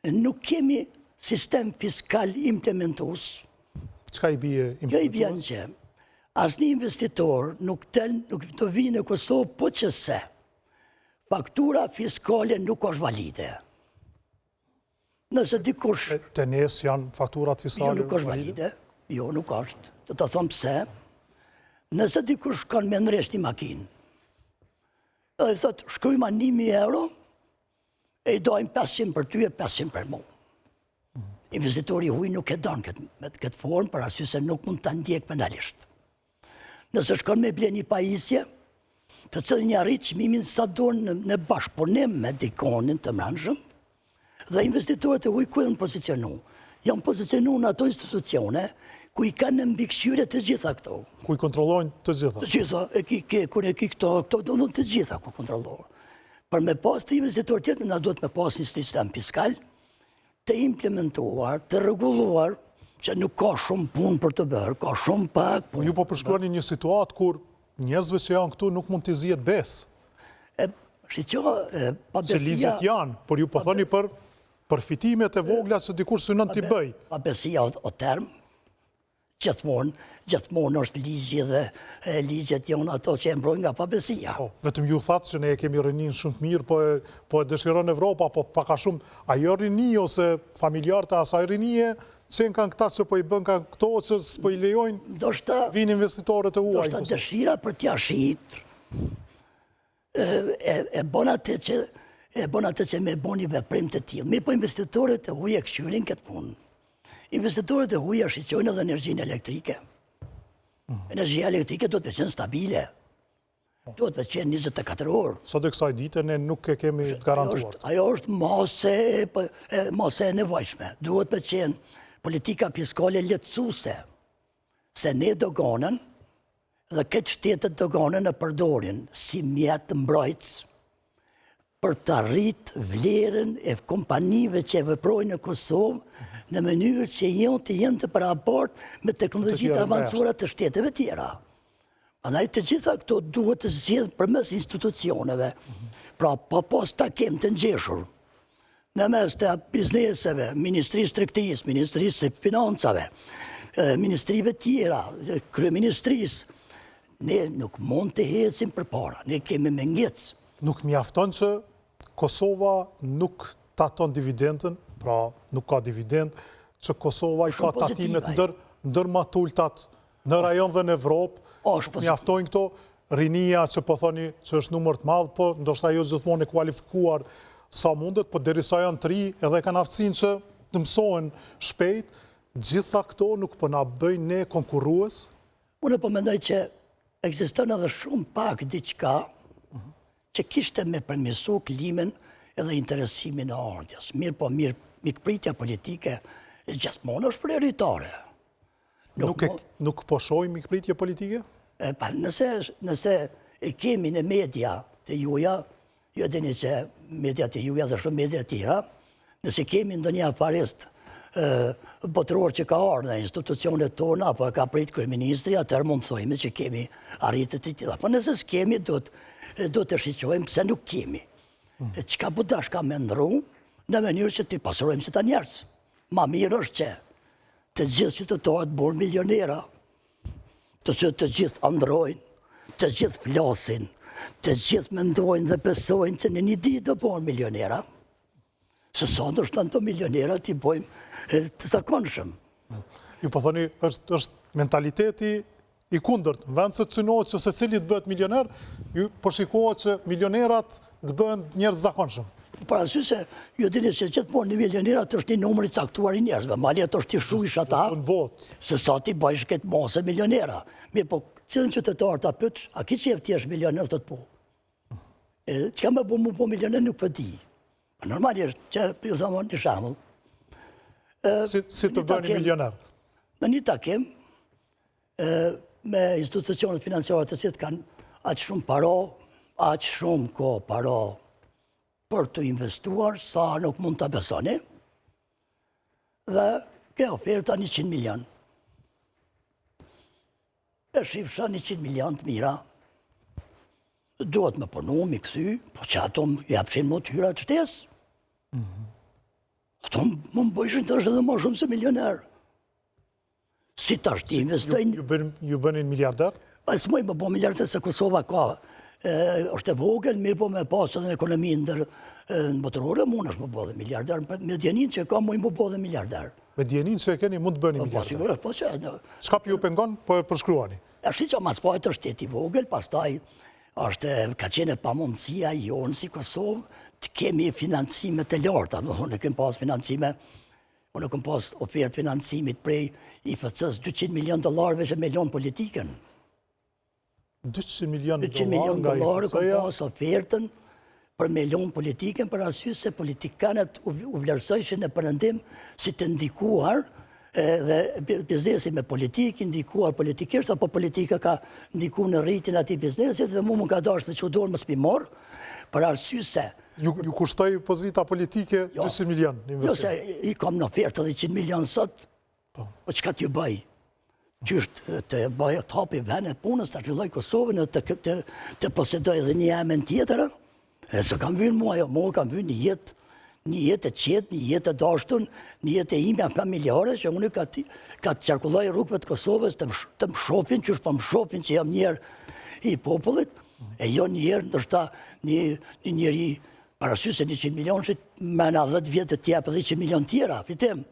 nuk kemi sistem fiskal implementues. Çka i bie implementues? Kjo i bie që asnjë investitor nuk të vinë në Kosovë po që se faktura fiskale nuk është valide. Nëse dikush... Të nesë janë fakturat fiskale? Jo, nuk është valide. Jo, nuk është. Të thomë pse. Nëse dikush kanë me nresht një makinë, edhe thotë, shkrujma 1.000 euro, e i dojmë 500 për ty e 500 për mu. Investitori huj nuk e donë këtë formë, për arsye se nuk mund të ndjek penalisht. Nëse shkon me ble një pajisje, të cilë një arritë çmimin sa donë në bashkëpunim me dikonin të mranshëm, dhe investitorët e huj ku janë pozicionu. Janë pozicionu në ato institucione, ku i kanë në mbikëqyrje të gjitha këto. Ku i kontrollojnë të gjitha? Të gjitha, këto do të gjitha ku kontrollojnë. Për me pas të investitor tjetër, na duhet me pas një sistem fiskal të implementuar, të rregulluar, që nuk ka shumë punë për të bërë, ka shumë pak punë. Ju po përshkruani një situatë kur njerëzve që janë këtu nuk mund t'i zihet besë. Se ligjet janë, por ju po thoni për përfitimet e vogla që dikush synon t'i bëj. Pabesia o term, gjithmonë është ligji dhe ligjet janë ato që e mbrojnë nga pabesia. Vetëm ju thatë që ne e kemi rinin shumë të mirë, po e dëshiron Evropa, po paka shumë, ajo rini ose familjarët e asaj rinie, qenë kanë këta që po i bën kanë këto që s'po i lejojnë, vinë investitorët e uaj. Do shta dëshira për t'ja shit, e bon atë që me boni veprim të tillë. Mi po investitorët e huaj e këshyrin këtë punë. Investitorët e huaj shqyqojnë edhe energjinë elektrike. Energjia elektrike do të qenë stabile. Do të qenë 24 orë. Sot e kësaj dite ne nuk e kemi garantuar. Ajo është mase e nevojshme. Duhet të qenë politika fiskale lehtësuese. Se ne doganën dhe këtë shtetet doganën e përdorin si mjetë mbrojtës për të arrit vlerën e kompanive që veprojnë në Kosovë në mënyrë që jenë të paraport me teknologjitë avancuara të shteteve tjera. Andaj të gjitha këto duhet të zgjedhë përmes institucioneve. Pra, pa pas takim të ngjeshur në mes të bizneseve, Ministrisë Tregtisë, Ministrisë Financave, ministrive tjera, kryeministrisë, ne nuk mund të ecim përpara, ne kemi me ngecë. Nuk mjafton që Kosova nuk taton dividendën, pra nuk ka dividend, që Kosova i ka tatimet ndër më të ultat në rajon dhe në Evropë, mjaftojnë këto rinia që po thoni që është numër të madhë, po ndoshta jo gjithmonë e kualifikuar sa mundet, po derisa janë të ri edhe kanë aftësinë që të mësohen shpejt, gjitha këto nuk po na bëjnë ne konkurrues? Unë po mendoj që ekziston edhe shumë pak diçka që kishte me përmirësu klimen edhe interesimin e ardhjes. Mirë po mirë, mikpritja politike gjithmonë është prioritare. Nuk po shohim mikpritje politike? Nëse kemi në media të juja, jo dini që media të juja dhe shumë media tjera, nëse kemi ndonjë afarist botëror që ka ardhur në institucionet tona, apo e ka prit kryeministri, atëherë mund të thojmë që kemi arritje të tilla. Po nëse s'kemi, do të shqetësohemi pse nuk kemi. Çka budash ka me ndru në mënyrë që të pasurojmë si ta njerëz. Ma mirë është që të gjithë qytetarët bërë milionera, të gjithë androjnë, të gjithë flasin, të gjithë mendojnë dhe besojnë që në një ditë do bërë milionera. Se sa ndoshta ato milionera t'i bojmë të zakonshëm. Ju po thoni, është mentaliteti i kundërt. Në vend se të synohet që secili të bëhet milioner, ju po shikohet që milionerat të bëhen njerëz zakonshëm. Parasysh se ju dini se gjithmonë një milionerat është një numër i caktuar i njerëzve, mali ato është t'i shuish ata, se sa ti bëjsh këtë mase milionera. Mirë, po cilën qytetar ta pyetsh, a ki qef ti është milioner, thot po. Çka më bë mu po milioner nuk po di. Normalisht, që ju thëmë një shembull. Si të bëni milioner? Në një takim, me institucionet financiare të cilët kanë aq shumë paro, aq shumë kohë paro për të investuar, sa nuk mund të besoni, dhe ke oferta 100 milion. E shifësha 100 milion të mira, duhet me punu, mi këthy, po që ato më japshin më të hyra të shtesë. Këto më bëjshin të është edhe më shumë se milioner. Si tash ti investojnë... Ju bënin miliarder? Pa së mëjë më bo miliarder se Kosova ka. është e vogël, mirë po me pasë edhe në ekonomi në botërore, mund është më bo dhe miliarder. Me djenin që ka mund më bo dhe miliarder. Me djenin që e keni mund të bëni miliarder? Po, sigurisht, po që... Shka për ju pengon, po e përshkruani? Ashtë që mas pajtë është teti vogël, pastaj ka qene pa mundësia jonë si Kosovë, të kemi financimet të larta. Unë e kem pas financime, unë e kem pas ofertë financimit prej IFC-s $200 milion që me lonë politikën. 200 milion $200 nga milion kem IFC-ja? pas ofertën për me lonë politikën, për arsye se politikanët u vlerësojshin në përëndim si të ndikuar dhe biznesi me politikë, ndikuar politikisht, apo politika ka ndiku në rritin ati biznesit, dhe mu më ka dash me që dorë më s'pimor, për arsye se... Ju kushtoj pozita politike 200 milion investim? Jo, se i kam në ofertë dhe 100 milion sot, po qëka t'ju bëj? Qështë të bëj të hapi vene punës, të filloj Kosovën, të posedoj edhe një emën tjetërë, e se kam vynë mua, mua kam vynë një jetë e qetë, një jetë e dashtun, një jetë e imja familjare, që unë ka të qarkulloj rrugëve të Kosovës, të më shopin, që është pa më shopin që jam njerë i popullit, e jo njerë, ndërsta një njeri parasysh se 100 milion që mena 10 vjetë të tjepë dhe 100 milion tjera, fitim.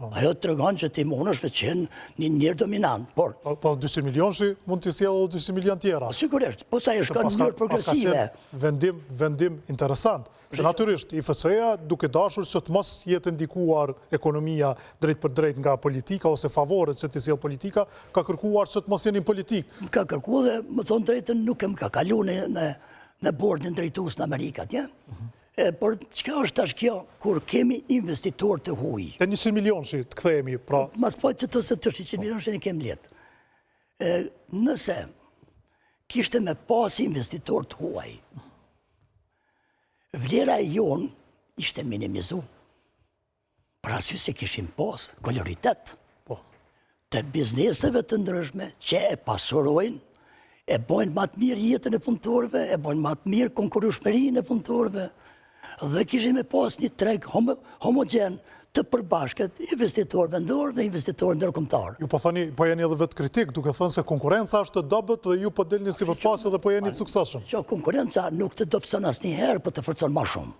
Ajo të regon që ti mund është me qenë një njerë dominant. Po 200 milion që mund të sjellë 200 milion tjera? Sigurisht, po sa e shka një njërë progresive. Vendim interesant. Se natyrisht, IFC-ja duke dashur që të mos jetë ndikuar ekonomia drejt për drejt nga politika ose favoret që të sjellë politika, ka kërkuar që të mos jeni politik. Ka kërku dhe më thonë drejtën nuk e më ka kalu në bordin drejtus në Amerikat, ja? Por qëka është tash kjo, kur kemi investitor të huj? Te 100 milion që të këthejemi, pra... Mas po që të se të 100 milion që në kemë letë. Nëse kishte me pas investitor të huaj, vlera e jonë ishte minimizu. Pra sy se kishim pas koloritet të bizneseve të ndryshme që e pasurojnë, e bojnë matë mirë jetën e punëtorve, e bojnë matë mirë konkurushmërinë e punëtorve, dhe kishim e pas një treg homogen të përbashkët investitor vendor dhe investitor ndërkombëtar. Ju po thoni, po jeni edhe vetë kritik, duke thënë se konkurenca është të dobët dhe ju po delni si përfaqëse dhe po jeni të suksesshëm. Që konkurenca nuk të dobëson asnjëherë, po të forcon më shumë.